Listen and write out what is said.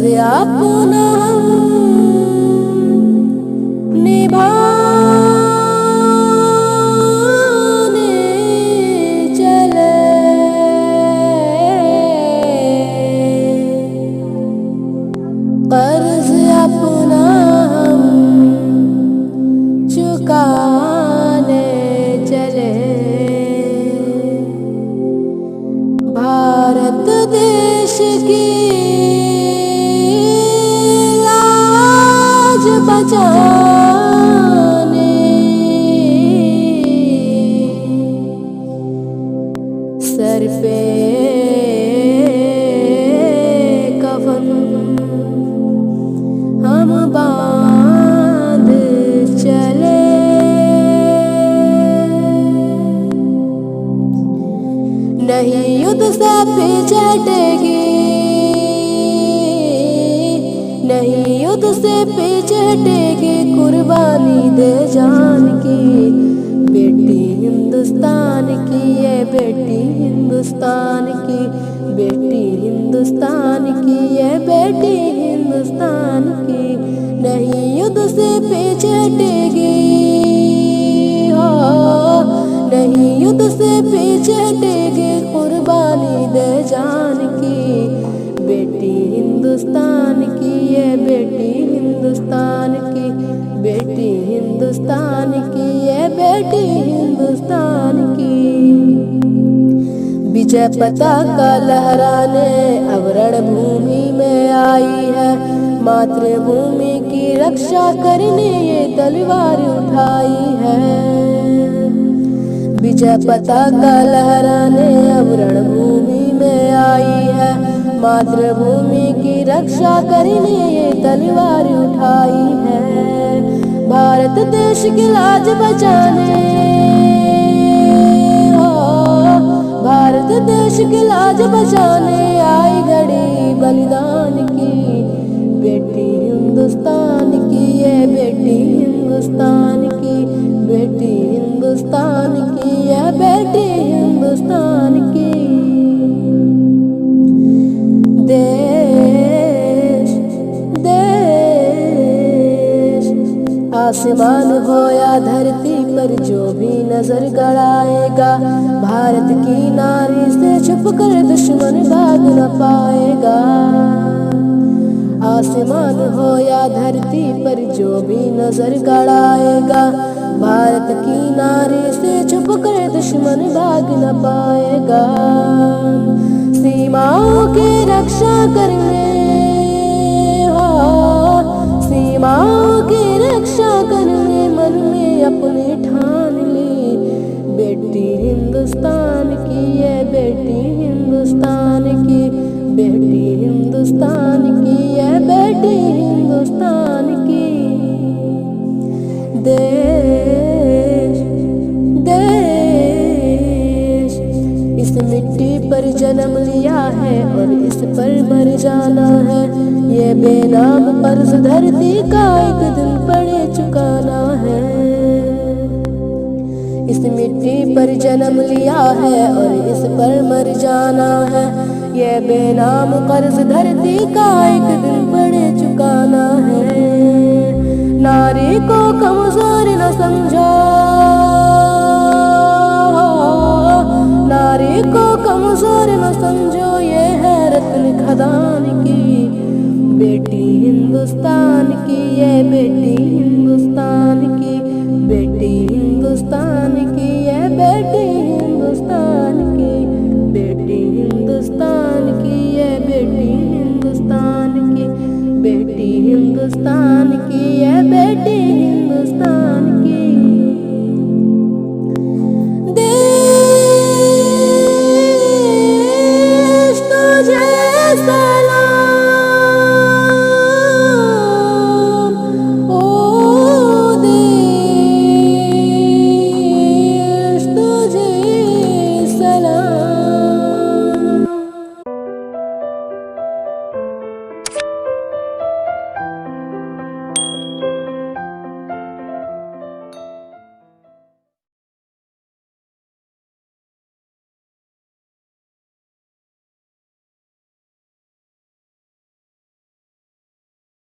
अपना निभाने चले, कर्ज अपना हम चुकाने चले। भारत देश की लाज बचाने सर पे कफन हम बांध चले। नहीं युद्ध से पीछे हटेगी, नहीं युद्ध से पीछे हटेगी, कुर्बानी दे जान की बेटी हिंदुस्तान की, ये बेटी हिंदुस्तान की, बेटी हिंदुस्तान की, ये बेटी हिंदुस्तान की। नहीं युद्ध से पीछे हटेगी, हो नहीं युद्ध से पीछे हटेगी, कुर्बानी दे जान की बेटी हिंदुस्तान की, ये बेटी हिंदुस्तान की, बेटी हिंदुस्तान की, ये बेटी हिंदुस्तान की। विजय पताका लहराने अब रणभूमि में आई है, मातृभूमि की रक्षा करने ये तलवार उठाई है। विजय पताका लहराने अब रणभूमि में आई है, मातृभूमि की रक्षा करने ये तलवार उठाई है। भारत देश की लाज बचाने, हो भारत देश की लाज बचाने आई घड़ी बलिदान की बेटी हिंदुस्तान की, ये बेटी हिंदुस्तान की, बेटी हिंदुस्तान की, ये बेटी हिंदुस्तान की। देश देश आसमान हो या धरती पर जो भी नजर गड़ाएगा, भारत की नारी से छुपकर दुश्मन भाग न पाएगा। आसमान हो या धरती पर जो भी नजर गड़ाएगा, भारत की नारी से छुपकर दुश्मन भाग न पाएगा। सीमाओं की रक्षा करने, हो सीमाओं की रक्षा करने मन में अपने ठान ली बेटी हिंदुस्तान की, ये बेटी हिंदुस्तान की, बेटी हिंदुस्तान की, ये बेटी हिंदुस्तान की। देश देश इस मिट्टी पर जन्म लिया है और इस पर मर जाना है, ये बेनाम कर्ज धरती का एक दिन पड़े चुकाना है। इस मिट्टी पर जन्म लिया है और इस पर मर जाना है, ये बेनाम कर्ज धरती का एक दिन पड़े चुकाना है। नारी को कमजोर न समझो, नारी को कमजोर न समझो, ये है रत्न खदान की बेटी हिंदुस्तान की, ये बेटी हिंदुस्तान की, बेटी हिंदुस्तान की, ये बेटी हिंदुस्तान की, बेटी हिंदुस्तान की, ये बेटी हिंदुस्तान की, बेटी हिंदुस्तान की।